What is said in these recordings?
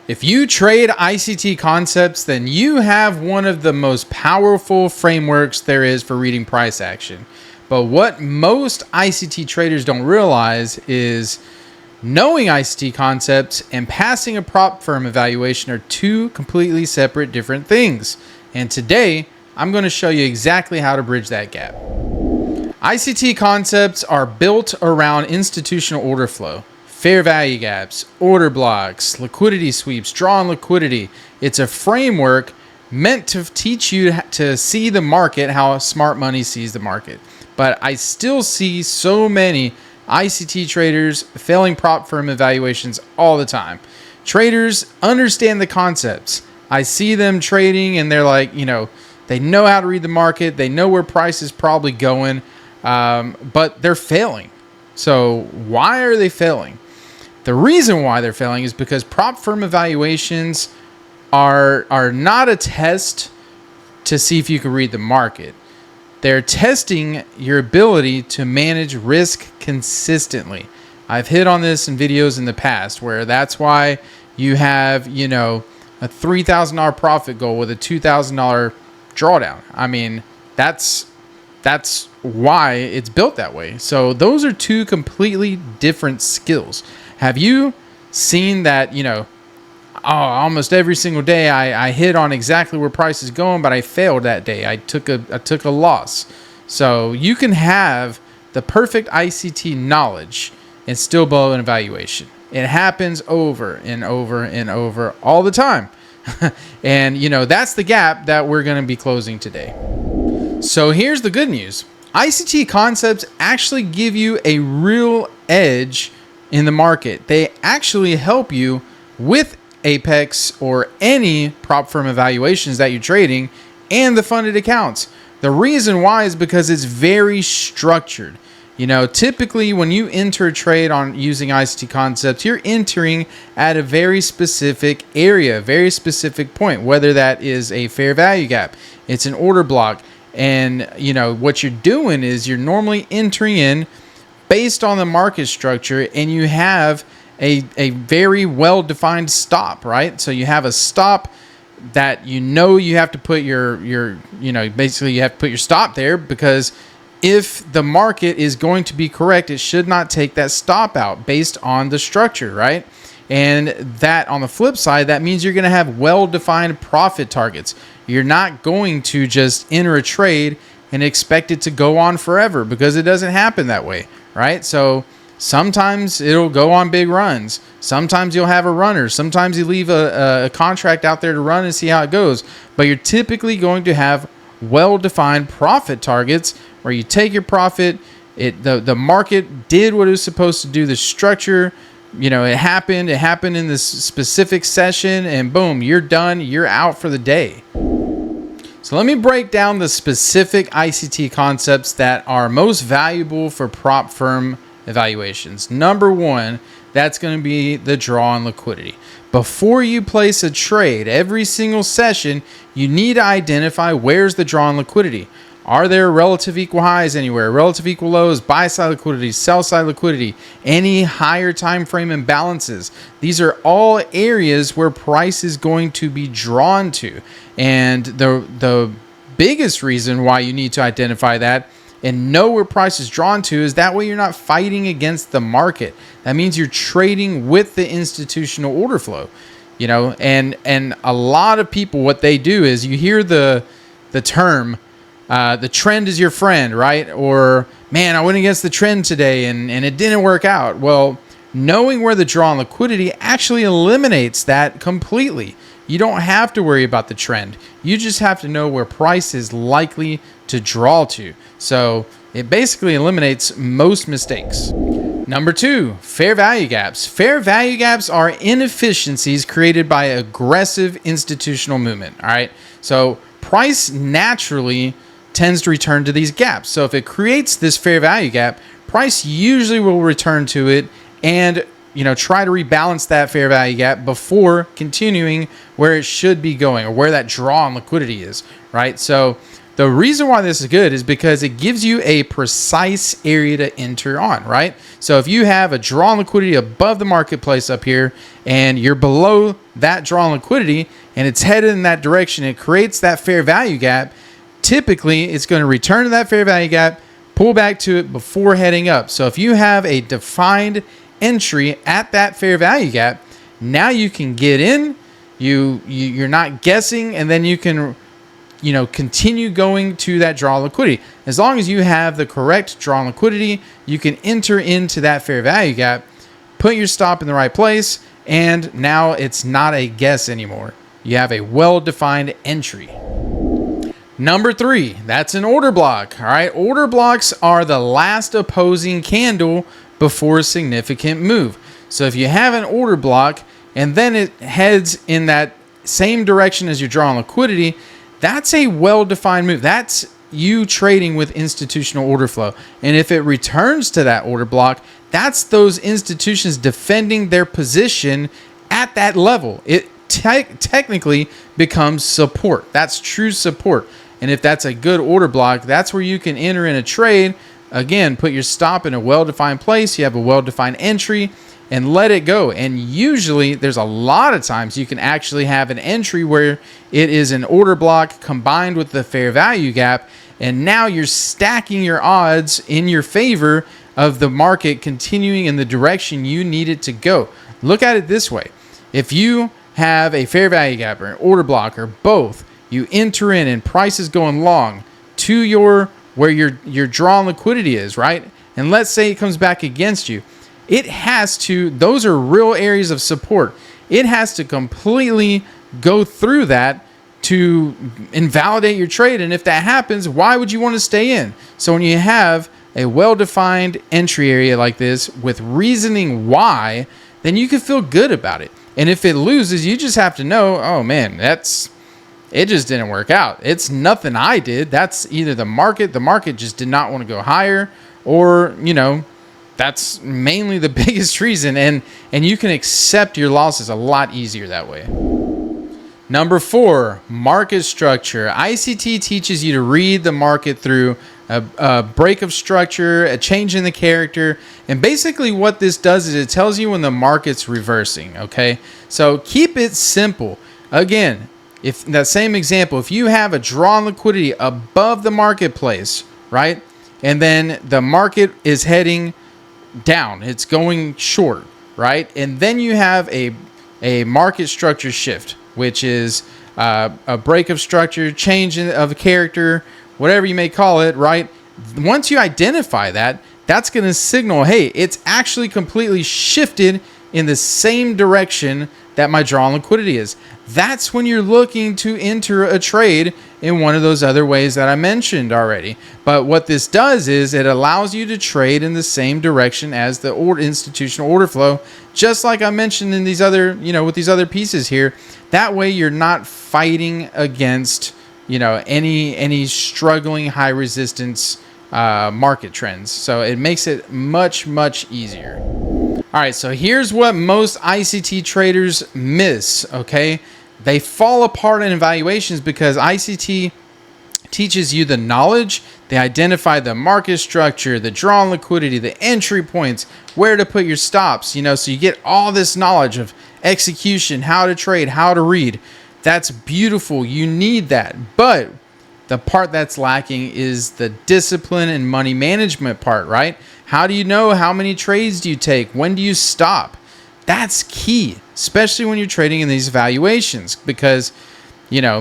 If you trade ICT concepts, then you have one of the most powerful frameworks there is for reading price action. But what most ICT traders don't realize is knowing ICT concepts and passing a prop firm evaluation are two completely separate different things. And today, I'm going to show you exactly how to bridge that gap. ICT concepts are built around institutional order flow, fair value gaps, order blocks, liquidity sweeps, drawn liquidity. It's a framework meant to teach you to see the market, how smart money sees the market. But I still see so many ICT traders failing prop firm evaluations all the time. Traders understand the concepts. I see them trading and they're like, they know how to read the market. They know where price is probably going, but they're failing. So why are they failing? The reason why they're failing is because prop firm evaluations are not a test to see if you can read the market. They're testing your ability to manage risk consistently. I've hit on this in videos in the past where that's why you have, a $3,000 profit goal with a $2,000 drawdown. I mean, that's why it's built that way. So those are two completely different skills. Have you seen that, almost every single day I hit on exactly where price is going, but I failed that day. I took a loss. So you can have the perfect ICT knowledge and still blow an evaluation. It happens over and over and over all the time. And that's the gap that we're going to be closing today. So here's the good news. ICT concepts actually give you a real edge in the market. They actually help you with Apex or any prop firm evaluations that you're trading and the funded accounts. The reason why is because it's very structured. Typically when you enter a trade on using ICT concepts, you're entering at a very specific area, very specific point, whether that is a fair value gap, it's an order block. And what you're doing is you're normally entering in based on the market structure, and you have a very well-defined stop, right? So you have a stop that you have to put basically you have to put your stop there, because if the market is going to be correct, it should not take that stop out based on the structure, right? And that on the flip side, that means you're going to have well-defined profit targets. You're not going to just enter a trade and expect it to go on forever, because it doesn't happen that way, right? So sometimes it'll go on big runs. Sometimes you'll have a runner. Sometimes you leave a contract out there to run and see how it goes. But you're typically going to have well-defined profit targets where you take your profit. The market did what it was supposed to do. The structure, it happened in this specific session, and boom, you're done. You're out for the day. So let me break down the specific ICT concepts that are most valuable for prop firm evaluations. Number one, that's going to be the draw on liquidity. Before you place a trade, every single session, you need to identify where's the draw on liquidity. Are there relative equal highs anywhere? Relative equal lows, buy side liquidity, sell side liquidity, any higher time frame imbalances? These are all areas where price is going to be drawn to. And the biggest reason why you need to identify that and know where price is drawn to is that way you're not fighting against the market. That means you're trading with the institutional order flow. And a lot of people, what they do is, you hear the term, the trend is your friend, right? Or, man, I went against the trend today and it didn't work out. Well, knowing where the draw on liquidity actually eliminates that completely. You don't have to worry about the trend. You just have to know where price is likely to draw to. So it basically eliminates most mistakes. Number two, fair value gaps. Fair value gaps are inefficiencies created by aggressive institutional movement. All right. So price naturally tends to return to these gaps. So if it creates this fair value gap, price usually will return to it and try to rebalance that fair value gap before continuing where it should be going, or where that draw on liquidity is, right? So The reason why this is good is because it gives you a precise area to enter on, right? So if you have a drawn liquidity above the marketplace up here and you're below that drawn liquidity and it's headed in that direction, it creates that fair value gap. Typically, it's going to return to that fair value gap, pull back to it before heading up. So if you have a defined entry at that fair value gap, now you can get in, you're not guessing, and then you can continue going to that draw liquidity. As long as you have the correct draw liquidity, you can enter into that fair value gap, put your stop in the right place, and now it's not a guess anymore. You have a well-defined entry. Number 3, that's an order block. All right, order blocks are the last opposing candle before a significant move. So if you have an order block and then it heads in that same direction as your drawn liquidity, that's a well-defined move. That's you trading with institutional order flow. And if it returns to that order block, that's those institutions defending their position at that level. It technically becomes support. That's true support. And if that's a good order block, that's where you can enter in a trade. Again, put your stop in a well-defined place. You have a well-defined entry and let it go. And usually there's a lot of times you can actually have an entry where it is an order block combined with the fair value gap. And now you're stacking your odds in your favor of the market continuing in the direction you need it to go. Look at it this way. If you have a fair value gap or an order block or both, you enter in and price is going long to where your drawn liquidity is, right? And let's say it comes back against you. It has to, those are real areas of support. It has to completely go through that to invalidate your trade. And if that happens, why would you want to stay in? So when you have a well-defined entry area like this with reasoning why, then you can feel good about it. And if it loses, you just have to know, oh man, it just didn't work out. It's nothing I did. That's either the market just did not want to go higher, or, that's mainly the biggest reason. And you can accept your losses a lot easier that way. Number 4, market structure. ICT teaches you to read the market through a break of structure, a change in the character. And basically what this does is it tells you when the market's reversing, okay? So keep it simple. Again, if that same example, if you have a drawn liquidity above the marketplace, right? And then the market is heading down, it's going short, right? And then you have a market structure shift, which is a break of structure, change of character, whatever you may call it, right? Once you identify that, that's going to signal, hey, it's actually completely shifted in the same direction that my drawn liquidity is. That's when you're looking to enter a trade in one of those other ways that I mentioned already. But what this does is it allows you to trade in the same direction as the institutional order flow, just like I mentioned in these other, with these other pieces here. That way you're not fighting against, any struggling high resistance market trends. So it makes it much, much easier. All right, so here's what most ICT traders miss, okay? They fall apart in evaluations because ICT teaches you the knowledge. They identify the market structure, the drawn liquidity, the entry points, where to put your stops, so you get all this knowledge of execution, how to trade, how to read. That's beautiful. You need that. But the part that's lacking is the discipline and money management part, right? How do you know how many trades do you take? When do you stop? That's key, especially when you're trading in these valuations, because, even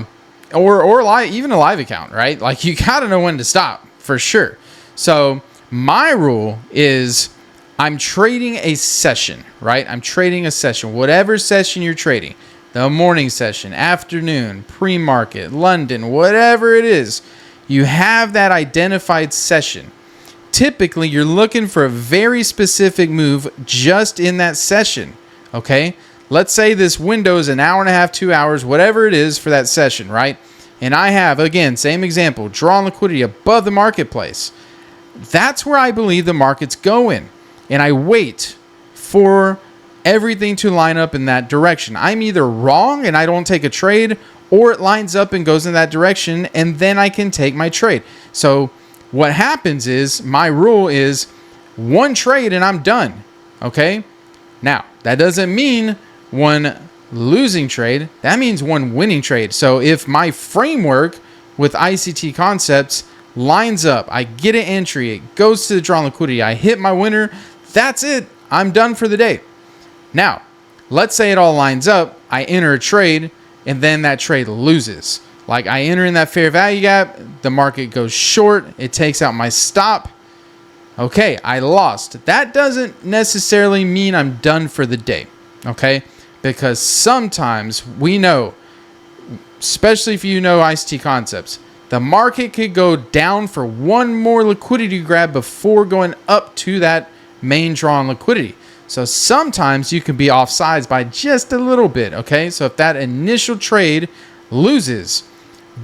a live account, right? Like, you got to know when to stop for sure. So my rule is I'm trading a session, right? I'm trading a session, whatever session you're trading, the morning session, afternoon, pre-market, London, whatever it is, you have that identified session. Typically, you're looking for a very specific move just in that session, okay? Let's say this window is an hour and a half, 2 hours, whatever it is for that session, right? And I have, again, same example, drawn liquidity above the marketplace. That's where I believe the market's going. And I wait for everything to line up in that direction. I'm either wrong and I don't take a trade, or it lines up and goes in that direction, and then I can take my trade. So what happens is, my rule is one trade and I'm done. Okay. Now that doesn't mean one losing trade. That means one winning trade. So if my framework with ICT concepts lines up, I get an entry, it goes to the drawn liquidity, I hit my winner, that's it. I'm done for the day. Now, let's say it all lines up, I enter a trade, and then that trade loses. Like I enter in that fair value gap, the market goes short, it takes out my stop. Okay, I lost. That doesn't necessarily mean I'm done for the day, okay? Because sometimes we know, especially if you know ICT concepts, the market could go down for one more liquidity grab before going up to that main drawn liquidity. So sometimes you can be offsides by just a little bit, okay? So if that initial trade loses,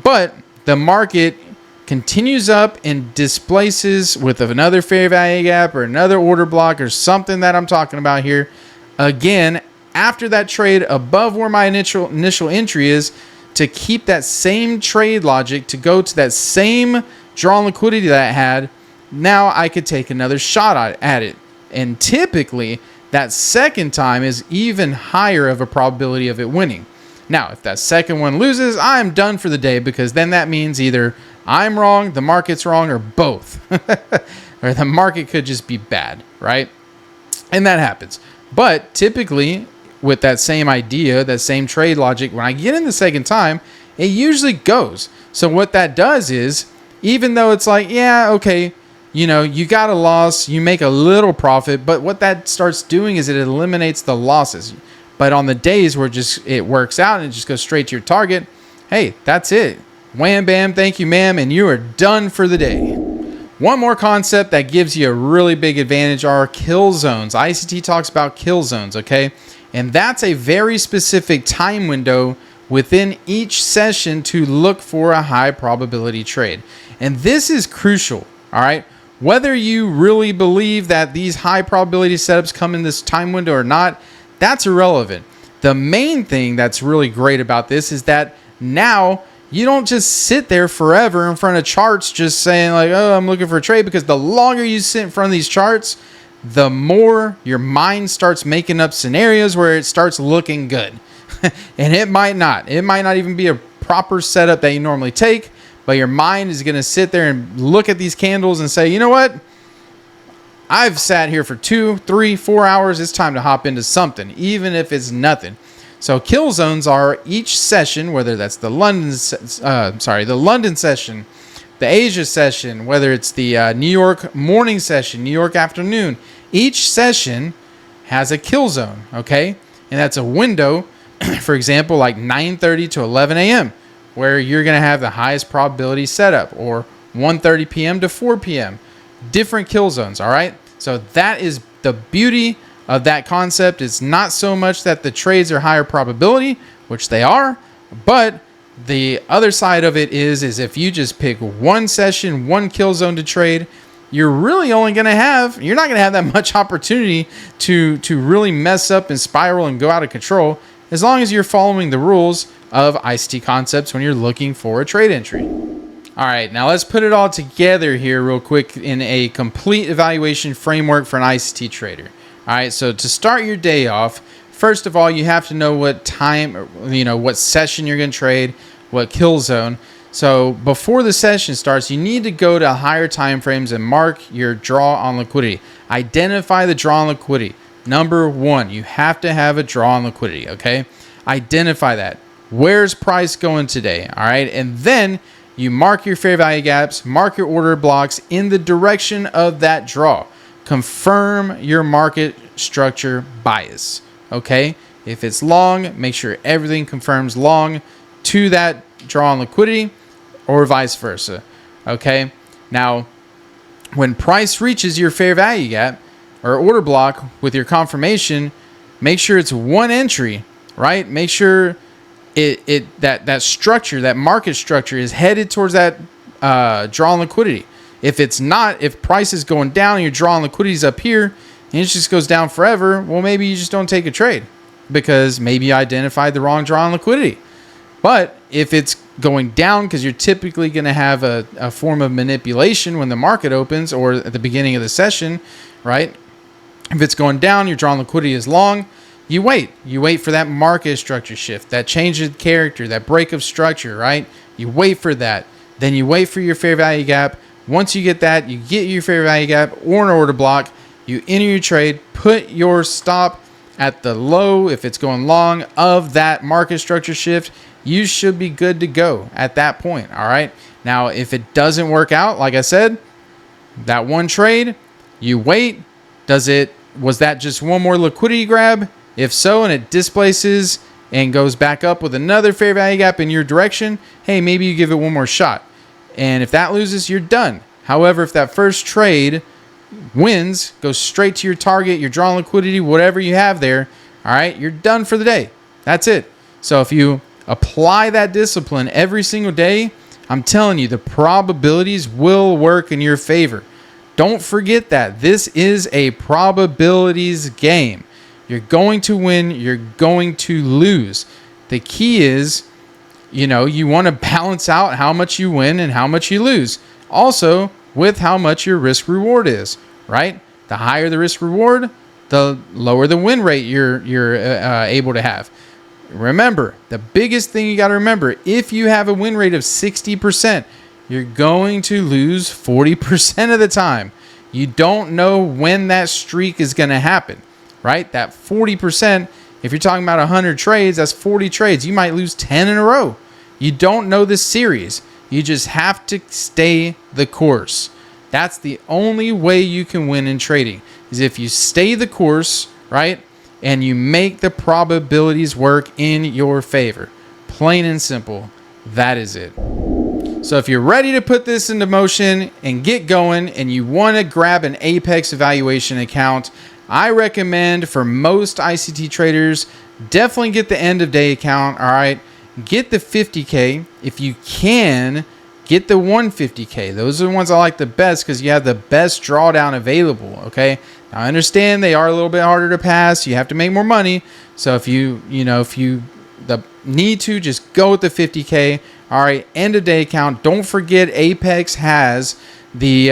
but the market continues up and displaces with another fair value gap or another order block or something that I'm talking about here, again, after that trade above where my initial entry is, to keep that same trade logic to go to that same drawn liquidity that I had, now I could take another shot at it. And typically, that second time is even higher of a probability of it winning. Now, if that second one loses, I'm done for the day, because then that means either I'm wrong, the market's wrong, or both. Or the market could just be bad, right? And that happens. But typically, with that same idea, that same trade logic, when I get in the second time, it usually goes. So what that does is, even though it's like, yeah, okay, you know, you got a loss, you make a little profit, but what that starts doing is it eliminates the losses. But on the days where it works out and it just goes straight to your target, hey, that's it. Wham, bam, thank you, ma'am, and you are done for the day. One more concept that gives you a really big advantage are kill zones. ICT talks about kill zones, okay? And that's a very specific time window within each session to look for a high probability trade. And this is crucial, all right? Whether you really believe that these high probability setups come in this time window or not, that's irrelevant. The main thing that's really great about this is that now you don't just sit there forever in front of charts just saying like, oh, I'm looking for a trade, because the longer you sit in front of these charts, the more your mind starts making up scenarios where it starts looking good. And it might not even be a proper setup that you normally take, but your mind is going to sit there and look at these candles and say, you know what? I've sat here for 2, 3, 4 hours. It's time to hop into something, even if it's nothing. So kill zones are each session, whether that's the London session, the Asia session, whether it's the New York morning session, New York afternoon. Each session has a kill zone, okay? And that's a window, for example, like 9:30 to 11 a.m., where you're going to have the highest probability setup, or 1:30 p.m. to 4 p.m. Different kill zones, all right? So that is the beauty of that concept. It's not so much that the trades are higher probability, which they are, but the other side of it is if you just pick one session, one kill zone to trade, you're really only going to have, you're not going to have that much opportunity to really mess up and spiral and go out of control, as long as you're following the rules of ICT concepts when you're looking for a trade entry. All right, now let's put it all together here real quick in a complete evaluation framework for an ICT trader. All right, so to start your day off, first of all, you have to know what time, what session you're going to trade, what kill zone. So before the session starts, you need to go to higher time frames and mark your draw on liquidity. Identify the draw on liquidity. Number one, you have to have a draw on liquidity, okay? Identify that. Where's price going today? All right, and then you mark your fair value gaps, mark your order blocks in the direction of that draw. Confirm your market structure bias, okay? If it's long, make sure everything confirms long to that draw on liquidity, or vice versa, okay? Now, when price reaches your fair value gap or order block with your confirmation, make sure it's one entry, right? Make sure that structure, that market structure, is headed towards that draw on liquidity. If it's not, if price is going down and your draw on liquidity is up here and it just goes down forever, well, maybe you just don't take a trade because maybe you identified the wrong draw on liquidity. But if it's going down, because you're typically going to have a form of manipulation when the market opens or at the beginning of the session, right? If it's going down, your drawn liquidity is long. You wait. You wait for that market structure shift, that change of character, that break of structure, right? You wait for that. Then you wait for your fair value gap. Once you get that, you get your fair value gap or an order block. You enter your trade, put your stop at the low if it's going long of that market structure shift. You should be good to go at that point, all right? Now, if it doesn't work out, like I said, that one trade, you wait. Was that just one more liquidity grab? If so, and it displaces and goes back up with another fair value gap in your direction, hey, maybe you give it one more shot. And if that loses, you're done. However, if that first trade wins, goes straight to your target, your drawn liquidity, whatever you have there, all right, you're done for the day. That's it. So if you apply that discipline every single day, I'm telling you, the probabilities will work in your favor. Don't forget that. This is a probabilities game. You're going to win. You're going to lose. The key is, you want to balance out how much you win and how much you lose. Also, with how much your risk reward is, right? The higher the risk reward, the lower the win rate you're able to have. Remember, the biggest thing you got to remember, if you have a win rate of 60%, you're going to lose 40% of the time. You don't know when that streak is going to happen, right? That 40%, if you're talking about 100 trades, that's 40 trades. You might lose 10 in a row. You don't know this series. You just have to stay the course. That's the only way you can win in trading, is if you stay the course, right? And you make the probabilities work in your favor. Plain and simple. That is it. So if you're ready to put this into motion and get going and you want to grab an Apex evaluation account, I recommend for most ICT traders, definitely get the end of day account. All right. Get the 50K. If you can, get the 150K. Those are the ones I like the best because you have the best drawdown available. Okay. Now I understand they are a little bit harder to pass. You have to make more money. So if you need to, just go with the 50K. All right. End of day account. Don't forget Apex has the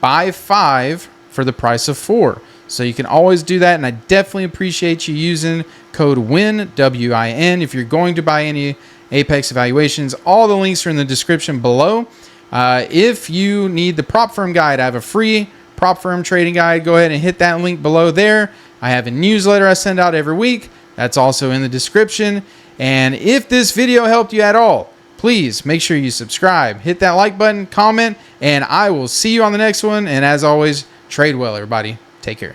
buy 5 for the price of 4. So you can always do that. And I definitely appreciate you using code WIN, W-I-N, if you're going to buy any Apex evaluations. All the links are in the description below. If you need the prop firm guide, I have a free prop firm trading guide. Go ahead and hit that link below there. I have a newsletter I send out every week. That's also in the description. And if this video helped you at all, please make sure you subscribe, hit that like button, comment, and I will see you on the next one. And as always, trade well, everybody. Take care.